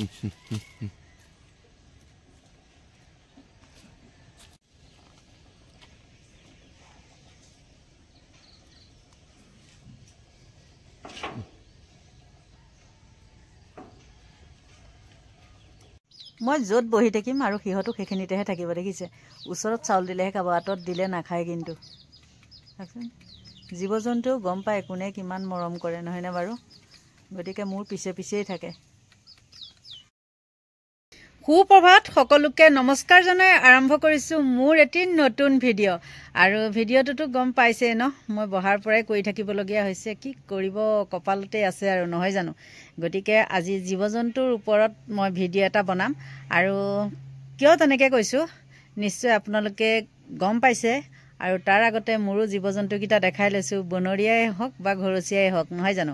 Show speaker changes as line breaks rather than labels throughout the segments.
মই য'ত বহি থাকিম আৰু সিহঁতো সেইখিনিতেহে থাকিব দেখিছে ওচৰত চাউল দিলেহে খাব আঁতৰত দিলে নাখায় কিন্তু জীৱ জন্তুও গম পায় কোনে কিমান মৰম কৰে নহয়নে বাৰু গতিকে মোৰ পিছে পিছেই থাকে সুপ্ৰভাত সকলোকে নমস্কাৰ জনাই আৰম্ভ কৰিছোঁ মোৰ এটি নতুন ভিডিঅ' আৰু ভিডিঅ'টোতো গম পাইছে ন মই বহাৰ পৰাই কৰি থাকিবলগীয়া হৈছে কি কৰিব কপালতে আছে আৰু নহয় জানো গতিকে আজি জীৱ জন্তুৰ ওপৰত মই ভিডিঅ' এটা বনাম আৰু কিয় তেনেকৈ কৈছোঁ নিশ্চয় আপোনালোকে গম পাইছে আৰু তাৰ আগতে মোৰো জীৱ জন্তুকেইটা দেখাই লৈছোঁ বনৰীয়াই হওক বা ঘৰচীয়াই হওক নহয় জানো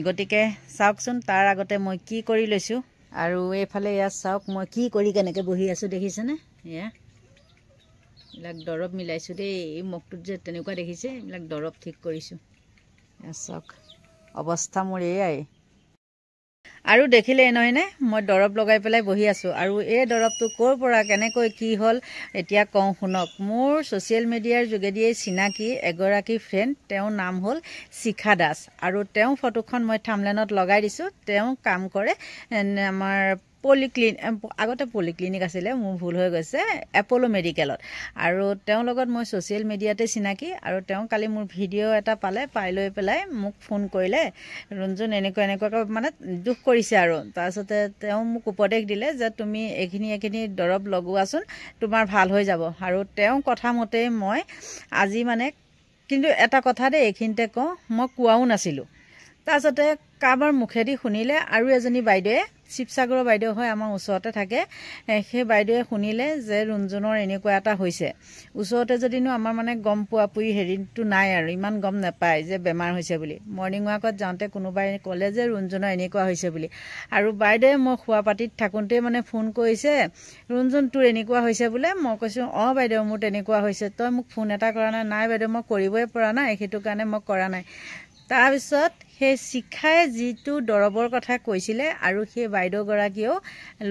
গতিকে চাওকচোন তাৰ আগতে মই কি কৰি লৈছোঁ আৰু এইফালে ইয়াত চাওক মই কি কৰি কেনেকৈ বহি আছোঁ দেখিছেনে এয়া এইবিলাক দৰৱ মিলাইছোঁ দেই এই মুখটোত যে তেনেকুৱা দেখিছে এইবিলাক দৰৱ ঠিক কৰিছোঁ এয়া চাওক অৱস্থা মোৰ এয়াই আৰু দেখিলেই নহয়নে মই দৰৱ লগাই পেলাই বহি আছোঁ আৰু এই দৰৱটো ক'ৰ পৰা কেনেকৈ কি হ'ল এতিয়া কওঁ শুনক মোৰ ছ'চিয়েল মিডিয়াৰ যোগেদিয়ে চিনাকি এগৰাকী ফ্ৰেণ্ড তেওঁৰ নাম হ'ল শিখা দাস আৰু তেওঁ ফটোখন মই থাম্বনেইলত লগাই দিছোঁ তেওঁ কাম কৰে আমাৰ আগতে পলিক্লিনিক আছিলে মোৰ ভুল হৈ গৈছে এপ'লো মেডিকেলত আৰু তেওঁৰ লগত মই ছ'চিয়েল মিডিয়াতে চিনাকি আৰু তেওঁ কালি মোৰ ভিডিঅ' এটা পাই লৈ পেলাই মোক ফোন কৰিলে ৰঞ্জন এনেকুৱাকৈ মানে দুখ কৰিছে আৰু তাৰপিছতে তেওঁ মোক উপদেশ দিলে যে তুমি এইখিনি দৰৱ লগোৱাচোন তোমাৰ ভাল হৈ যাব আৰু তেওঁ কথা মতেই মই আজি মানে কিন্তু এটা কথা দেই এইখিনিতে কওঁ মই কোৱাও নাছিলোঁ তাৰপিছতে কাৰোবাৰ মুখেদি শুনিলে আৰু এজনী বাইদেৱে শিৱসাগৰৰ বাইদেউ হয় আমাৰ ওচৰতে থাকে সেই বাইদেৱে শুনিলে যে ৰুণজনৰ এনেকুৱা এটা হৈছে ওচৰতে যদিনো আমাৰ মানে গম পোৱা পুৰি হেৰিটো নাই আৰু ইমান গম নাপায় যে বেমাৰ হৈছে বুলি মৰ্ণিং ৱাকত যাওঁতে কোনোবাই ক'লে যে ৰুণজনৰ এনেকুৱা হৈছে বুলি আৰু বাইদেৱে মই খোৱা পাতিত থাকোঁতেই মানে ফোন কৰিছে ৰুণজন তোৰ এনেকুৱা হৈছে বোলে মই কৈছোঁ অঁ বাইদেউ মোৰ তেনেকুৱা হৈছে তই মোক ফোন এটা কৰা নাই বাইদেউ মই কৰিবই পৰা নাই সেইটো কাৰণে মই কৰা নাই তাৰপিছত সেই শিখাই যিটো দৰৱৰ কথা কৈছিলে আৰু সেই বাইদেউগৰাকীয়েও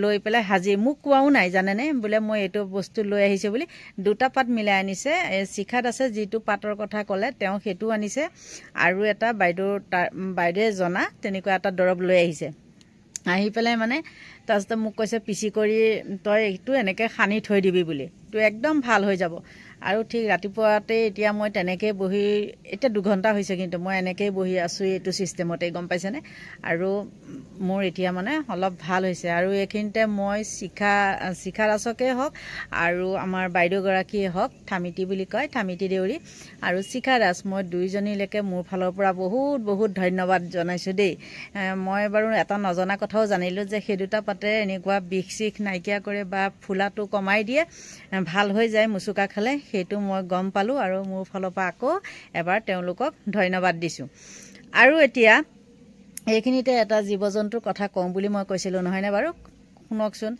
লৈ পেলাই হাজিৰ মোক কোৱাও নাই জানেনে বোলে মই এইটো বস্তু লৈ আহিছোঁ বুলি দুটা পাত মিলাই আনিছে শিখাত আছে যিটো পাতৰ কথা ক'লে তেওঁ সেইটো আনিছে আৰু এটা বাইদেৱে জনা তেনেকুৱা এটা দৰৱ লৈ আহিছে আহি পেলাই মানে তাৰপিছতে মোক কৈছে পিচি কৰি তই এইটো এনেকৈ সানি থৈ দিবি বুলি তোৰ একদম ভাল হৈ যাব আৰু ঠিক ৰাতিপুৱাতে এতিয়া মই তেনেকৈ বহি এতিয়া 2 ঘণ্টা হৈছে কিন্তু মই এনেকৈয়ে বহি আছোঁ এইটো ছিষ্টেমতে গম পাইছেনে আৰু মোৰ এতিয়া মানে অলপ ভাল হৈছে আৰু এইখিনিতে মই শিখা দাসকেই হওক আৰু আমাৰ বাইদেউগৰাকীয়ে হওক থামিতি বুলি কয় থামিতি দেউৰী আৰু শিখা দাস মই দুইজনীলৈকে মোৰ ফালৰ পৰা বহুত বহুত ধন্যবাদ জনাইছোঁ দেই মই বাৰু এটা নজনা কথাও জানিলোঁ যে সেই দুটা পাতে এনেকুৱা বিষ চিষ নাইকিয়া কৰে বা ফুলাটো কমাই দিয়ে ভাল হৈ যায় মুচুকা খালে সেইটো মই গম পালোঁ আৰু মোৰ ফালৰ পৰা আকৌ এবাৰ তেওঁলোকক ধন্যবাদ দিছোঁ আৰু এতিয়া এইখিনিতে এটা জীৱ জন্তুৰ কথা কওঁ বুলি মই কৈছিলোঁ নহয়নে বাৰু শুনকচোন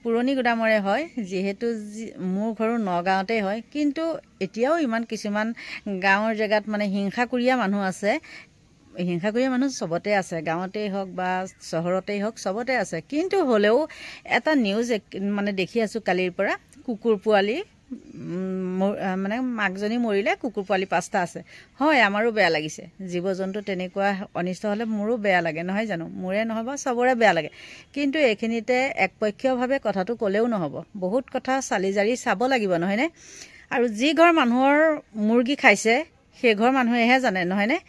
পুৰণি গুদামৰে হয় যিহেতু মোৰ ঘৰো নগাঁৱতেই হয় কিন্তু এতিয়াও ইমান কিছুমান গাঁৱৰ জেগাত মানে হিংসাকুৰীয়া মানুহ আছে হিংসাকুৰীয়া মানুহ চবতে আছে গাঁৱতেই হওক বা চহৰতেই হওক চবতে আছে কিন্তু হ'লেও এটা নিউজ মানে দেখি আছোঁ কালিৰ পৰা কুকুৰ পোৱালি মানে মাকজনী মৰিলে কুকুৰ পোৱালি 5টা আছে হয় আমাৰো বেয়া লাগিছে জীৱ জন্তু তেনেকুৱা অনিষ্ট হ'লে মোৰো বেয়া লাগে নহয় জানো মোৰে নহ'ব চবৰে বেয়া লাগে কিন্তু এইখিনিতে একপক্ষীয়ভাৱে কথাটো ক'লেও নহ'ব বহুত কথা চালি জাৰি চাব লাগিব নহয়নে আৰু যি ঘৰ মানুহৰ মুৰ্গী খাইছে সেই ঘৰ মানুহেহে জানে নহয়নে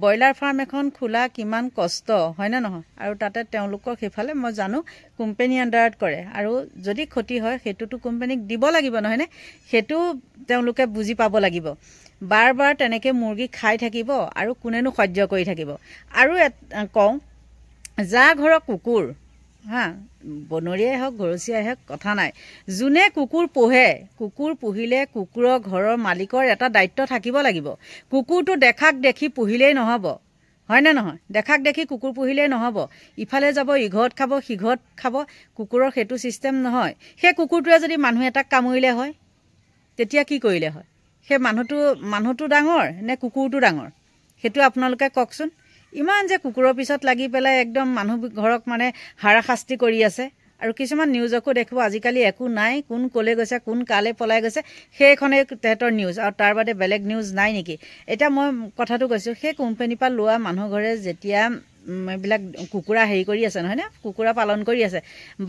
ব্ৰইলাৰ ফাৰ্ম এখন খোলা কিমান কষ্ট হয়নে নহয় আৰু তাতে তেওঁলোকক সেইফালে মই জানো কোম্পানী আণ্ডাৰত কৰে আৰু যদি ক্ষতি হয় সেইটোতো কোম্পানীক দিব লাগিব নহয়নে সেইটো তেওঁলোকে বুজি পাব লাগিব বাৰ বাৰ তেনেকৈ মুৰ্গী খাই থাকিব আৰু কোনেনো সহ্য কৰি থাকিব আৰু কওঁ যাৰ ঘৰৰ কুকুৰ হা বনৰীয়াই হওক ঘৰচীয়াই হওক কথা নাই যোনে কুকুৰ পোহে কুকুৰ পুহিলে কুকুৰৰ ঘৰৰ মালিকৰ এটা দায়িত্ব থাকিব লাগিব কুকুৰটো দেখাক দেখি পুহিলেই নহ'ব হয়নে নহয় দেখাক দেখি কুকুৰ পুহিলেই নহ'ব ইফালে যাব ইঘৰত খাব সিঘৰত খাব কুকুৰৰ সেইটো ছিষ্টেম নহয় সেই কুকুৰটোৱে যদি মানুহ এটাক কামুৰিলে হয় তেতিয়া কি কৰিলে হয় সেই মানুহটো ডাঙৰ নে কুকুৰটো ডাঙৰ সেইটো আপোনালোকে কওকচোন ইমান যে কুকুৰৰ পিছত লাগি পেলাই একদম মানুহ ঘৰক মানে হাৰাশাস্তি কৰি আছে। আৰু কিছুমান নিউজকো দেখিব আজিকালি একো নাই, কোন ক'লে গৈছে, কোন কালে পলাই গৈছে, সেইখনেই তেহেঁতৰ নিউজ, আৰু তাৰ বাদে বেলেগ নিউজ নাই নেকি? এতিয়া মই কথাটো কৈছোঁ, সেই কোম্পানীৰ পৰা লোৱা মানুহ ঘৰে যেতিয়া এইবিলাক কুকুৰা হেৰি কৰি আছে নহয়নে, কুকুৰা পালন কৰি আছে,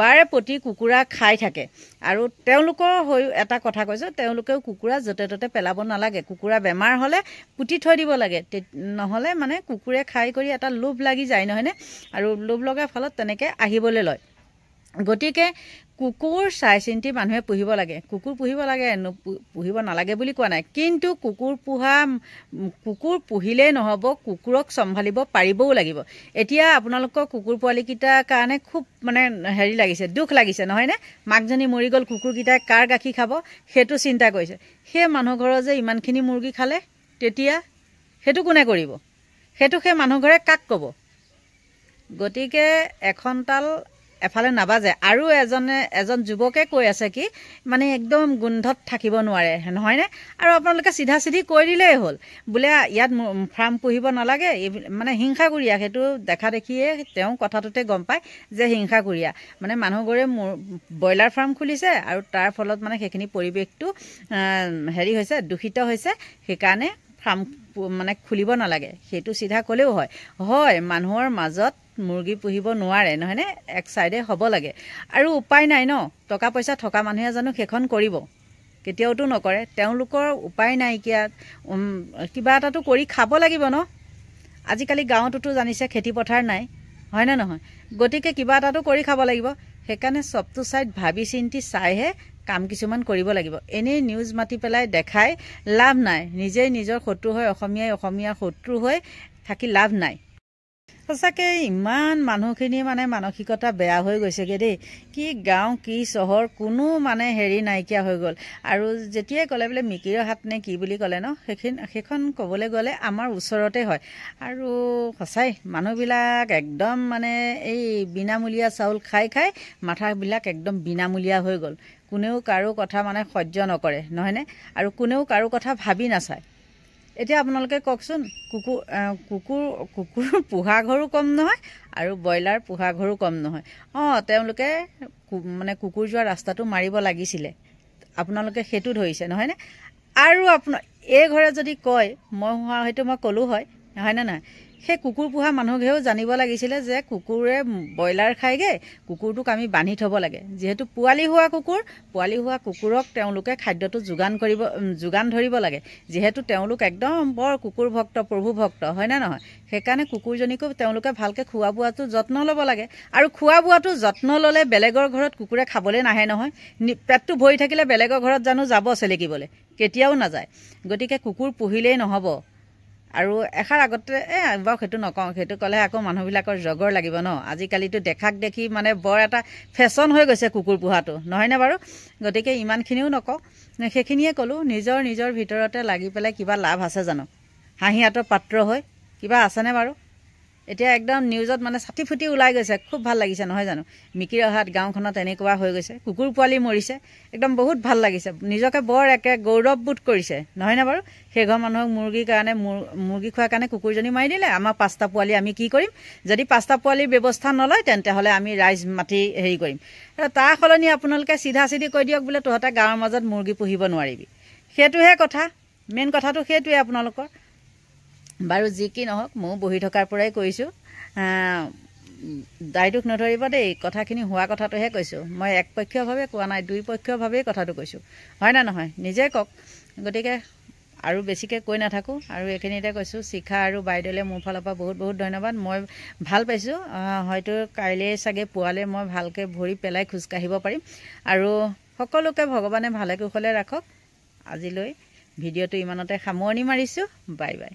বাৰে প্ৰতি কুকুৰা খাই থাকে। আৰু তেওঁলোকৰ হৈ এটা কথা কৈছোঁ, তেওঁলোকেও কুকুৰা য'তে ত'তে পেলাব নালাগে। কুকুৰা বেমাৰ হ'লে পুতি থৈ দিব লাগে, নহ'লে মানে কুকুৰে খাই কৰি এটা লোভ লাগি যায় নহয়নে, আৰু লোভ লগাৰ ফলত তেনেকৈ আহিবলৈ লয়। গতিকে কুকুৰ চাই চিন্তি মানুহে পুহিব লাগে। কুকুৰ পুহিব লাগে, পুহিব নালাগে বুলি কোৱা নাই, কিন্তু কুকুৰ পুহিলেই নহ'ব, কুকুৰক চম্ভালিব পাৰিবও লাগিব। এতিয়া আপোনালোকৰ কুকুৰ পোৱালিকেইটাৰ কাৰণে খুব মানে হেৰি লাগিছে, দুখ লাগিছে নহয়নে? মাকজনী মৰি গ'ল, কুকুৰকেইটাই কাৰ গাখীৰ খাব সেইটো চিন্তা কৰিছে। সেই মানুহ ঘৰৰ যে ইমানখিনি মুৰ্গী খালে, তেতিয়া সেইটো কোনে কৰিব? সেইটো সেই মানুহ ঘৰে কাক ক'ব? গতিকে এখন তাল এফালে নাবাজে। আৰু এজন যুৱকে কৈ আছে কি মানে একদম গোন্ধত থাকিব নোৱাৰে নহয়নে? আৰু আপোনালোকে চিধা চিধি কৈ দিলেই হ'ল বোলে ইয়াত ফাৰ্ম পুহিব নালাগে, মানে হিংসাকুৰীয়া। সেইটো দেখা দেখিয়ে তেওঁ কথাটোতে গম পায় যে হিংসাকুৰীয়া। মানে মানুহবোৰে ব্ৰইলাৰ ফাৰ্ম খুলিছে আৰু তাৰ ফলত মানে সেইখিনি পৰিৱেশটো হেৰি হৈছে, দূষিত হৈছে, সেইকাৰণে ফাৰ্ম মানে খুলিব নালাগে, সেইটো চিধা ক'লেও হয়। মানুহৰ মাজত মুৰ্গী পুহিব নোৱাৰে নহয়নে, এক চাইডে হ'ব লাগে। আৰু উপায় নাই ন, টকা পইচা থকা মানুহে জানো সেইখন কৰিব? কেতিয়াওতো নকৰে। তেওঁলোকৰ উপায় নাইকিয়া, কিবা এটাতো কৰি খাব লাগিব ন। আজিকালি গাঁৱতোতো জানিছে খেতি পথাৰ নাই, হয়নে নহয়? গতিকে কিবা এটাতো কৰি খাব লাগিব। সেইকাৰণে চবটো চাইড ভাবি চিন্তি চাইহে কাম কিছুমান কৰিব লাগিব। এনেই নিউজ মাতি পেলাই দেখাই লাভ নাই, নিজেই নিজৰ শত্ৰু হৈ অসমীয়াৰ শত্ৰু হৈ থাকি লাভ নাই। সঁচাকৈ ইমান মানুহখিনি মানে মানসিকতা বেয়া হৈ গৈছেগৈ দেই। কি গাঁও কি চহৰ কোনো মানে হেৰি নাইকিয়া হৈ গ'ল। আৰু যেতিয়াই ক'লে বোলে মিকিৰৰ হাত নে কি বুলি ক'লে ন, সেইখন ক'বলৈ গ'লে আমাৰ ওচৰতে হয়। আৰু সঁচাই মানুহবিলাক একদম মানে এই বিনামূলীয়া চাউল খাই খাই মাথাবিলাক একদম বিনামূলীয়া হৈ গ'ল। কোনেও কাৰো কথা মানে সহ্য নকৰে নহয়নে, আৰু কোনেও কাৰো কথা ভাবি নাচায়। এতিয়া আপোনালোকে কওকচোন, কুকুৰ পোহা ঘৰো কম নহয় আৰু ব্ৰইলাৰ পোহা ঘৰো কম নহয়। তেওঁলোকে মানে কুকুৰ যোৱা ৰাস্তাটো মাৰিব লাগিছিলে, আপোনালোকে সেইটো ধৰিছে নহয়নে? আৰু এই ঘৰে যদি কয় মই হয়তো মই ক'লোঁ হয়নে নহয়? সেই কুকুৰ পোহা মানুহঘৰেও জানিব লাগিছিলে যে কুকুৰে ব্ৰইলাৰ খায়গৈ, কুকুৰটোক আমি বান্ধি থ'ব লাগে। যিহেতু পোৱালি হোৱা কুকুৰক তেওঁলোকে খাদ্যটো যোগান ধৰিব লাগে। যিহেতু তেওঁলোক একদম বৰ কুকুৰ ভক্ত, প্ৰভু ভক্ত, হয়নে নহয়? সেইকাৰণে কুকুৰজনীকো তেওঁলোকে ভালকৈ খোৱা বোৱাটো যত্ন ল'ব লাগে। আৰু খোৱা বোৱাটো যত্ন ল'লে বেলেগৰ ঘৰত কুকুৰে খাবলৈ নাহে নহয়। পেটটো ভৰি থাকিলে বেলেগৰ ঘৰত জানো যাব চেলেকিবলৈ? কেতিয়াও নাযায়। গতিকে কুকুৰ পুহিলেই নহ'ব। আৰু এষাৰ আগতে বাৰু সেইটো নকওঁ, সেইটো ক'লে আকৌ মানুহবিলাকৰ জগৰ লাগিব ন। আজিকালিতো দেখাক দেখি মানে বৰ এটা ফেশ্বন হৈ গৈছে কুকুৰ পোহাটো, নহয়নে বাৰু? গতিকে ইমানখিনিও নকওঁ, সেইখিনিয়ে ক'লোঁ। নিজৰ ভিতৰতে লাগি পেলাই কিবা লাভ আছে জানো? হাঁহিয়াতৰ পাত্ৰ হৈ কিবা আছেনে বাৰু? এতিয়া একদম নিউজত মানে চাটি ফুটি ওলাই গৈছে, খুব ভাল লাগিছে নহয় জানো? মিকিৰ অহাত গাঁওখনত এনেকুৱা হৈ গৈছে, কুকুৰ পোৱালি মৰিছে, একদম বহুত ভাল লাগিছে, নিজকে বৰ একে গৌৰৱবোধ কৰিছে নহয়নে বাৰু? সেই ঘৰ মানুহক মুৰ্গী খোৱাৰ কাৰণে কুকুৰজনী মাৰি দিলে, আমাৰ 5টা পোৱালি আমি কি কৰিম? যদি 5টা পোৱালিৰ ব্যৱস্থা নলয় তেন্তে হ'লে আমি ৰাইজ মাতি হেৰি কৰিম। তাৰ সলনি আপোনালোকে চিধা চিধি কৈ দিয়ক বোলে তহঁতে গাঁৱৰ মাজত মুৰ্গী পুহিব নোৱাৰিবি। সেইটোহে কথা, মেইন কথাটো সেইটোৱে আপোনালোকৰ। বাৰু যি কি নহওক, ময়ো বহি থকাৰ পৰাই কৈছোঁ, দায়দোষ নধৰিব দেই। কথাখিনি হোৱা কথাটোহে কৈছোঁ, মই একপক্ষীয়ভাৱে কোৱা নাই, দুইপক্ষীয়ভাৱেই কথাটো কৈছোঁ, হয় না নহয়? নিজে কওক। গতিকে আৰু বেছিকৈ কৈ নাথাকোঁ, আৰু এইখিনিতে কৈছোঁ, শিখা আৰু বাইদেউলৈ মোৰ ফালৰ পৰা বহুত বহুত ধন্যবাদ। মই ভাল পাইছোঁ, হয়তো কাইলৈ চাগে পুৱালৈ মই ভালকৈ ভৰি পেলাই খোজকাঢ়িব পাৰিম। আৰু সকলোকে ভগৱানে ভালে কুশলে ৰাখক। আজিলৈ ভিডিঅ'টো ইমানতে সামৰণি মাৰিছোঁ। Bye bye.